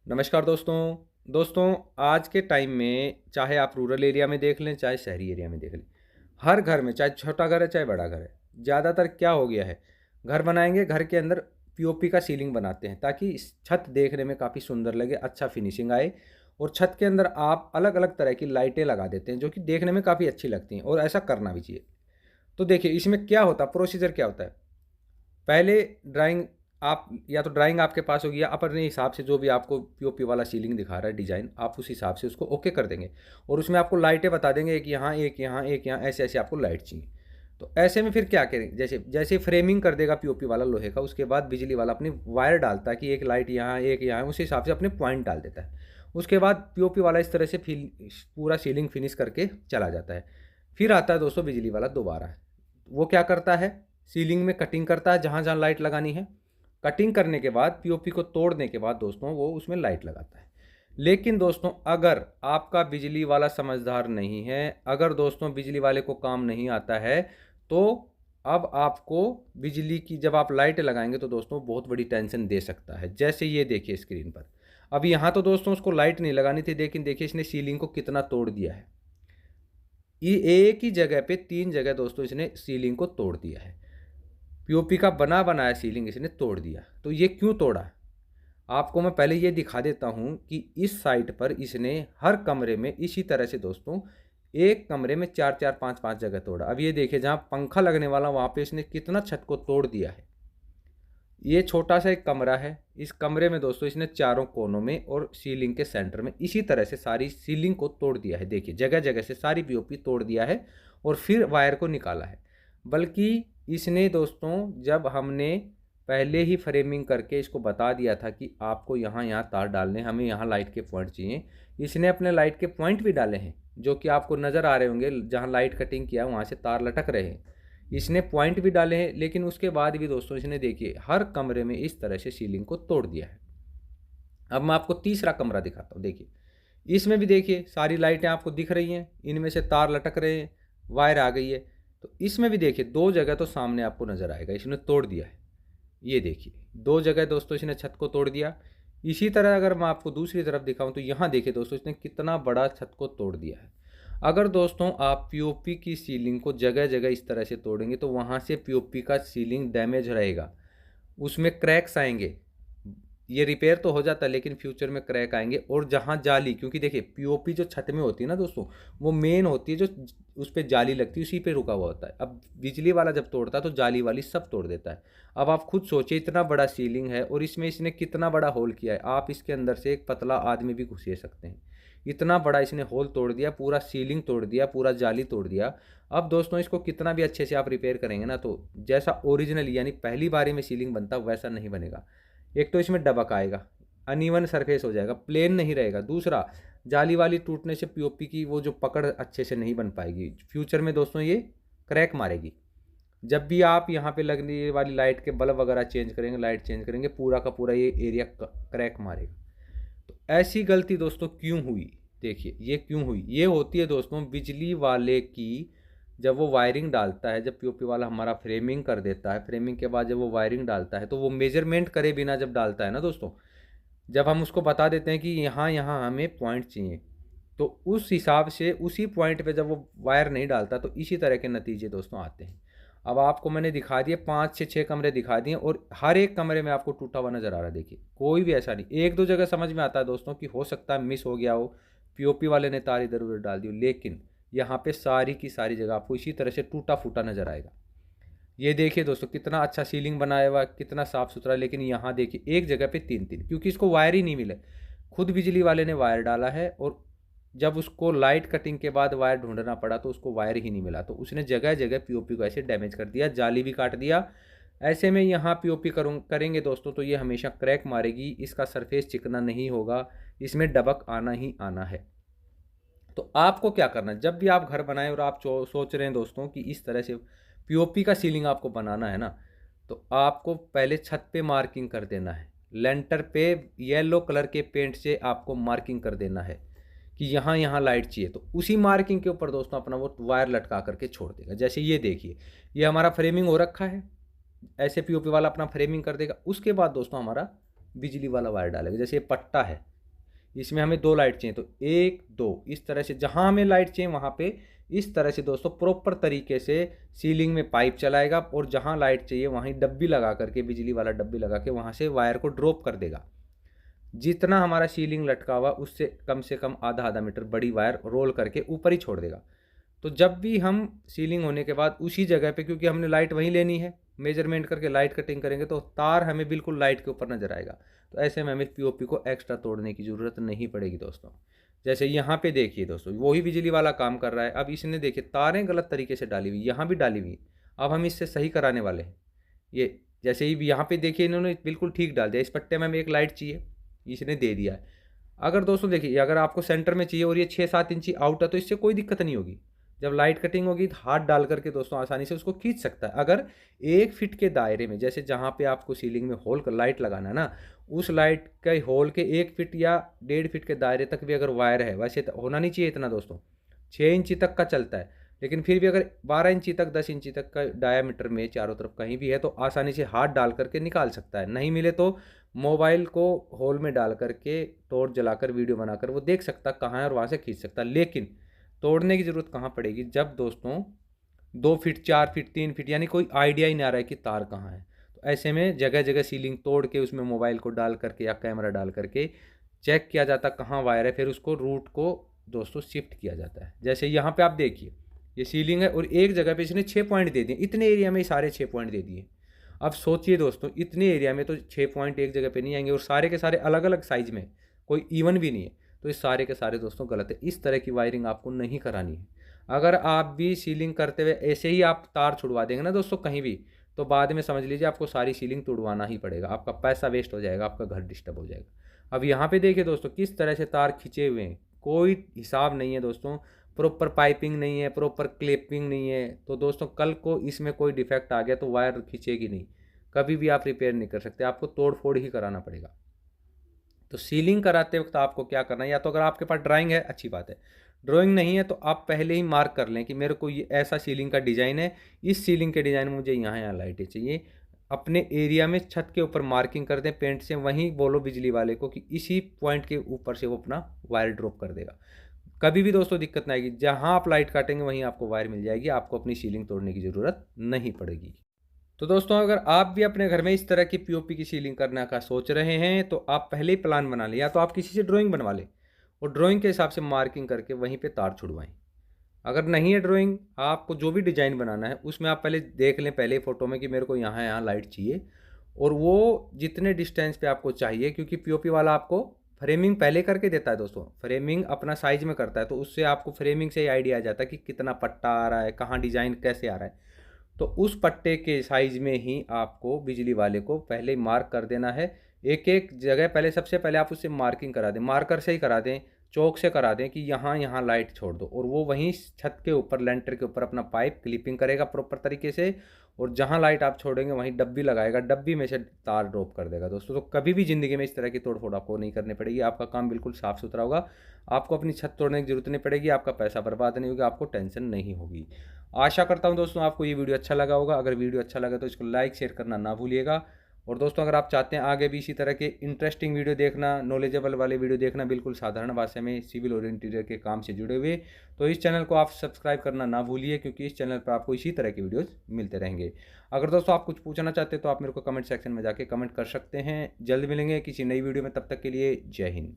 नमस्कार दोस्तों आज के टाइम में चाहे आप रूरल एरिया में देख लें चाहे शहरी एरिया में देख लें, हर घर में चाहे छोटा घर है चाहे बड़ा घर है, ज़्यादातर क्या हो गया है, घर बनाएंगे, घर के अंदर पीओपी का सीलिंग बनाते हैं ताकि इस छत देखने में काफ़ी सुंदर लगे, अच्छा फिनिशिंग आए। और छत के अंदर आप अलग अलग तरह की लाइटें लगा देते हैं जो कि देखने में काफ़ी अच्छी लगती हैं और ऐसा करना भी चाहिए। तो देखिए इसमें क्या होता है, प्रोसीजर क्या होता है। पहले ड्राइंग आप या तो ड्राइंग आपके पास होगी या अपने हिसाब से जो भी आपको पीओपी वाला सीलिंग दिखा रहा है डिज़ाइन, आप उस हिसाब से उसको ओके कर देंगे और उसमें आपको लाइटें बता देंगे, एक यहाँ एक यहाँ एक यहाँ, ऐसे ऐसे आपको लाइट चाहिए। तो ऐसे में फिर क्या करें, जैसे जैसे फ्रेमिंग कर देगा पीओपी वाला लोहे का, उसके बाद बिजली वाला अपनी वायर डालता है कि एक लाइट यहाँ एक यहाँ, उस हिसाब से अपने पॉइंट डाल देता है। उसके बाद पीओपी वाला इस तरह से पूरा सीलिंग फिनिश करके चला जाता है। फिर आता है दोस्तों बिजली वाला दोबारा। वो क्या करता है, सीलिंग में कटिंग करता है जहाँ जहाँ लाइट लगानी है। कटिंग करने के बाद पीओपी को तोड़ने के बाद दोस्तों वो उसमें लाइट लगाता है। लेकिन दोस्तों अगर आपका बिजली वाला समझदार नहीं है, अगर दोस्तों बिजली वाले को काम नहीं आता है, तो अब आपको बिजली की जब आप लाइट लगाएंगे तो दोस्तों बहुत बड़ी टेंशन दे सकता है। जैसे ये देखिए स्क्रीन पर, अब यहाँ तो दोस्तों उसको लाइट नहीं लगानी थी, लेकिन देखिए इसने सीलिंग को कितना तोड़ दिया है। ये एक ही जगह पे 3 जगह दोस्तों इसने सीलिंग को तोड़ दिया है। पीओपी का बना बनाया सीलिंग इसने तोड़ दिया। तो ये क्यों तोड़ा, आपको मैं पहले ये दिखा देता हूँ कि इस साइट पर इसने हर कमरे में इसी तरह से दोस्तों एक कमरे में 4 4 5 5 जगह तोड़ा। अब ये देखिए जहाँ पंखा लगने वाला वहाँ पे इसने कितना छत को तोड़ दिया है। ये छोटा सा एक कमरा है, इस कमरे में दोस्तों इसने चारों कोनों में और सीलिंग के सेंटर में इसी तरह से सारी सीलिंग को तोड़ दिया है। देखिए जगह जगह से सारी पीओपी तोड़ दिया है और फिर वायर को निकाला है। बल्कि इसने दोस्तों जब हमने पहले ही फ्रेमिंग करके इसको बता दिया था कि आपको यहाँ यहाँ तार डालने, हमें यहाँ लाइट के पॉइंट चाहिए, इसने अपने लाइट के पॉइंट भी डाले हैं जो कि आपको नज़र आ रहे होंगे। जहाँ लाइट कटिंग किया वहाँ से तार लटक रहे हैं, इसने पॉइंट भी डाले हैं। लेकिन उसके बाद भी दोस्तों इसने देखिए हर कमरे में इस तरह से सीलिंग को तोड़ दिया है। अब मैं आपको तीसरा कमरा दिखाता हूँ। देखिए इसमें भी देखिए सारी लाइटें आपको दिख रही हैं, इनमें से तार लटक रहे हैं, वायर आ गई है। तो इसमें भी देखिए 2 जगह तो सामने आपको नज़र आएगा इसने तोड़ दिया है। ये देखिए 2 जगह दोस्तों इसने छत को तोड़ दिया। इसी तरह अगर मैं आपको दूसरी तरफ दिखाऊं तो यहाँ देखिए दोस्तों इसने कितना बड़ा छत को तोड़ दिया है। अगर दोस्तों आप पीओपी की सीलिंग को जगह जगह इस तरह से तोड़ेंगे तो वहाँ से पीओपी का सीलिंग डैमेज रहेगा, उसमें क्रैक्स आएंगे। ये रिपेयर तो हो जाता है लेकिन फ्यूचर में क्रैक आएंगे। और जहाँ जाली, क्योंकि देखिए पीओपी जो छत में होती है ना दोस्तों, वो मेन होती है जो उस पर जाली लगती है, उसी पे रुका हुआ होता है। अब बिजली वाला जब तोड़ता है तो जाली वाली सब तोड़ देता है। अब आप खुद सोचिए इतना बड़ा सीलिंग है और इसमें इसने कितना बड़ा होल किया है, आप इसके अंदर से एक पतला आदमी भी घुसे सकते हैं। इतना बड़ा इसने होल तोड़ दिया, पूरा सीलिंग तोड़ दिया, पूरा जाली तोड़ दिया। अब दोस्तों इसको कितना भी अच्छे से आप रिपेयर करेंगे ना, तो जैसा ओरिजिनल यानी पहली बारी में सीलिंग बनता वैसा नहीं बनेगा। एक तो इसमें डबक आएगा, अनइवन सरफेस हो जाएगा, प्लेन नहीं रहेगा। दूसरा, जाली वाली टूटने से पीओपी की वो जो पकड़ अच्छे से नहीं बन पाएगी, फ्यूचर में दोस्तों ये क्रैक मारेगी। जब भी आप यहाँ पे लगने वाली लाइट के बल्ब वगैरह चेंज करेंगे, लाइट चेंज करेंगे, पूरा का पूरा ये एरिया क्रैक मारेगा। तो ऐसी गलती दोस्तों क्यों हुई, देखिए ये क्यों हुई, ये होती है दोस्तों बिजली वाले की। जब वो वायरिंग डालता है, जब पीओपी वाला हमारा फ्रेमिंग कर देता है, फ्रेमिंग के बाद जब वो वायरिंग डालता है तो वो मेजरमेंट करे बिना जब डालता है ना दोस्तों, जब हम उसको बता देते हैं कि यहाँ यहाँ हमें पॉइंट चाहिए, तो उस हिसाब से उसी पॉइंट पे जब वो वायर नहीं डालता तो इसी तरह के नतीजे दोस्तों आते हैं। अब आपको मैंने दिखा दिए 5 से 6 कमरे दिखा दिए और हर एक कमरे में आपको टूटा हुआ नज़र आ रहा है। देखिए कोई भी ऐसा नहीं, एक दो जगह समझ में आता है दोस्तों कि हो सकता है मिस हो गया हो, पीओपी वाले ने तार इधर उधर डाल दी हो, लेकिन यहाँ पे सारी की सारी जगह आपको इसी तरह से टूटा फूटा नज़र आएगा। ये देखिए दोस्तों कितना अच्छा सीलिंग बनाया हुआ, कितना साफ़ सुथरा। लेकिन यहाँ देखिए एक जगह पे 3 3, क्योंकि इसको वायर ही नहीं मिले। खुद बिजली वाले ने वायर डाला है और जब उसको लाइट कटिंग के बाद वायर ढूंढना पड़ा तो उसको वायर ही नहीं मिला, तो उसने जगह जगह पीओपी को ऐसे डैमेज कर दिया, जाली भी काट दिया। ऐसे में यहाँ पीओपी करेंगे दोस्तों तो ये हमेशा क्रैक मारेगी, इसका सरफेस चिकना नहीं होगा, इसमें डबक आना ही आना है। तो आपको क्या करना है, जब भी आप घर बनाएं और आप सोच रहे हैं दोस्तों कि इस तरह से पीओपी का सीलिंग आपको बनाना है ना, तो आपको पहले छत पे मार्किंग कर देना है। लेंटर पे येलो कलर के पेंट से आपको मार्किंग कर देना है कि यहाँ यहाँ लाइट चाहिए। तो उसी मार्किंग के ऊपर दोस्तों अपना वो वायर लटका करके छोड़ देगा। जैसे ये देखिए ये हमारा फ्रेमिंग हो रखा है, ऐसे पीओपी वाला अपना फ्रेमिंग कर देगा। उसके बाद दोस्तों हमारा बिजली वाला वायर डालेगा। जैसे ये पट्टा है, इसमें हमें 2 लाइट चाहिए, तो 1 2 इस तरह से जहाँ हमें लाइट चाहिए वहाँ पे इस तरह से दोस्तों प्रॉपर तरीके से सीलिंग में पाइप चलाएगा, और जहाँ लाइट चाहिए वहीं डब्बी लगा करके, बिजली वाला डब्बी लगा के वहाँ से वायर को ड्रॉप कर देगा। जितना हमारा सीलिंग लटका हुआ उससे कम से कम आधा आधा मीटर बड़ी वायर रोल करके ऊपर ही छोड़ देगा। तो जब भी हम सीलिंग होने के बाद उसी जगह पे, क्योंकि हमने लाइट वहीं लेनी है, मेजरमेंट करके लाइट कटिंग करेंगे तो तार हमें बिल्कुल लाइट के ऊपर नजर आएगा। तो ऐसे में हमें पीओपी को एक्स्ट्रा तोड़ने की ज़रूरत नहीं पड़ेगी दोस्तों। जैसे यहाँ पे देखिए दोस्तों, वही बिजली वाला काम कर रहा है। अब इसने देखिए तारें गलत तरीके से डाली हुई, यहाँ भी डाली हुई। अब हम इससे सही कराने वाले हैं। ये जैसे ही यहाँ पे देखिए इन्होंने बिल्कुल ठीक डाल दिया। इस पट्टे में हमें एक लाइट चाहिए, इसने दे दिया है। अगर दोस्तों देखिए, अगर आपको सेंटर में चाहिए और ये 6-7 इंची आउट है तो इससे कोई दिक्कत नहीं होगी। जब लाइट कटिंग होगी तो हाथ डाल करके दोस्तों आसानी से उसको खींच सकता है। अगर 1 फीट के दायरे में, जैसे जहाँ पे आपको सीलिंग में होल कर लाइट लगाना है ना, उस लाइट के होल के 1 फीट या 1.5 फीट के दायरे तक भी अगर वायर है, वैसे तो होना नहीं चाहिए इतना दोस्तों, 6 इंची तक का चलता है, लेकिन फिर भी अगर 12 इंची तक 10 इंची तक का डायामीटर में चारों तरफ कहीं भी है तो आसानी से हाथ डाल करके निकाल सकता है। नहीं मिले तो मोबाइल को होल में डाल करके टॉर्च जलाकर वीडियो बनाकर वो देख सकता कहाँ है और वहाँ से खींच सकता। लेकिन तोड़ने की ज़रूरत कहाँ पड़ेगी, जब दोस्तों 2 फीट 4 फीट 3 फीट यानी कोई आइडिया ही नहीं आ रहा है कि तार कहाँ है। तो ऐसे में जगह जगह सीलिंग तोड़ के उसमें मोबाइल को डाल करके या कैमरा डाल करके चेक किया जाता कहाँ वायर है, फिर उसको रूट को दोस्तों शिफ्ट किया जाता है। जैसे यहाँ पे आप देखिए, ये सीलिंग है और एक जगह पे इसने 6 पॉइंट दे दिए, इतने एरिया में सारे 6 पॉइंट दे दिए। अब सोचिए दोस्तों, इतने एरिया में तो 6 पॉइंट एक जगह पे नहीं आएंगे, और सारे के सारे अलग अलग साइज में, कोई इवन भी नहीं है। तो ये सारे के सारे दोस्तों गलत है। इस तरह की वायरिंग आपको नहीं करानी है। अगर आप भी सीलिंग करते हुए ऐसे ही आप तार छुड़वा देंगे ना दोस्तों कहीं भी, तो बाद में समझ लीजिए आपको सारी सीलिंग तोड़वाना ही पड़ेगा, आपका पैसा वेस्ट हो जाएगा, आपका घर डिस्टर्ब हो जाएगा। अब यहाँ पे देखिए दोस्तों किस तरह से तार खींचे हुए हैं, कोई हिसाब नहीं है दोस्तों, प्रॉपर पाइपिंग नहीं है, प्रॉपर क्लिपिंग नहीं है। तो दोस्तों कल को इसमें कोई डिफेक्ट आ गया तो वायर खींचेगी नहीं, कभी भी आप रिपेयर नहीं कर सकते, आपको तोड़ फोड़ ही कराना पड़ेगा। तो सीलिंग कराते वक्त आपको क्या करना है, या तो अगर आपके पास ड्राइंग है अच्छी बात है, ड्राइंग नहीं है तो आप पहले ही मार्क कर लें कि मेरे को ये ऐसा सीलिंग का डिज़ाइन है, इस सीलिंग के डिज़ाइन में मुझे यहाँ यहाँ लाइटें चाहिए। अपने एरिया में छत के ऊपर मार्किंग कर दें पेंट से, वहीं बोलो बिजली वाले को कि इसी पॉइंट के ऊपर से वो अपना वायर ड्रॉप कर देगा। कभी भी दोस्तों दिक्कत ना आएगी, जहाँ आप लाइट काटेंगे वहीं आपको वायर मिल जाएगी, आपको अपनी सीलिंग तोड़ने की ज़रूरत नहीं पड़ेगी। तो दोस्तों अगर आप भी अपने घर में इस तरह की पीओपी की सीलिंग करने का सोच रहे हैं तो आप पहले ही प्लान बना लें, या तो आप किसी से ड्राइंग बनवा लें और ड्राइंग के हिसाब से मार्किंग करके वहीं पे तार छुड़वाएं। अगर नहीं है ड्राइंग, आपको जो भी डिज़ाइन बनाना है उसमें आप पहले देख लें पहले फ़ोटो में कि मेरे को यहाँ यहाँ लाइट चाहिए, और वो जितने डिस्टेंस पे आपको चाहिए, क्योंकि पीओपी वाला आपको फ्रेमिंग पहले करके देता है दोस्तों, फ्रेमिंग अपना साइज में करता है, तो उससे आपको फ्रेमिंग से ही आइडिया आ जाता है कि कितना पट्टा आ रहा है, कहाँ डिज़ाइन कैसे आ रहा है। तो उस पट्टे के साइज में ही आपको बिजली वाले को पहले मार्क कर देना है। एक एक जगह पहले, सबसे पहले आप उससे मार्किंग करा दें, मार्कर से ही करा दें, चौक से करा दें कि यहाँ यहाँ लाइट छोड़ दो, और वो वहीं छत के ऊपर लेंटर के ऊपर अपना पाइप क्लिपिंग करेगा प्रॉपर तरीके से, और जहाँ लाइट आप छोड़ेंगे वहीं डब्बी लगाएगा, डब्बी में से तार ड्रॉप कर देगा दोस्तों। तो कभी भी ज़िंदगी में इस तरह की तोड़ फोड़ आपको नहीं करनी पड़ेगी, आपका काम बिल्कुल साफ़ सुथरा होगा, आपको अपनी छत तोड़ने की जरूरत नहीं पड़ेगी, आपका पैसा बर्बाद नहीं होगा, आपको टेंशन नहीं होगी। आशा करता हूं दोस्तों आपको ये वीडियो अच्छा लगा होगा। अगर वीडियो अच्छा लगा तो इसको लाइक शेयर करना ना भूलिएगा। और दोस्तों अगर आप चाहते हैं आगे भी इसी तरह के इंटरेस्टिंग वीडियो देखना, नॉलेजेबल वाले वीडियो देखना, बिल्कुल साधारण भाषा में सिविल और इंटीरियर के काम से जुड़े हुए, तो इस चैनल को आप सब्सक्राइब करना ना भूलिए, क्योंकि इस चैनल पर आपको इसी तरह की वीडियोज़ मिलते रहेंगे। अगर दोस्तों आप कुछ पूछना चाहते हैं तो आप मेरे को कमेंट सेक्शन में जाके कमेंट कर सकते हैं। जल्द मिलेंगे किसी नई वीडियो में, तब तक के लिए जय हिंद।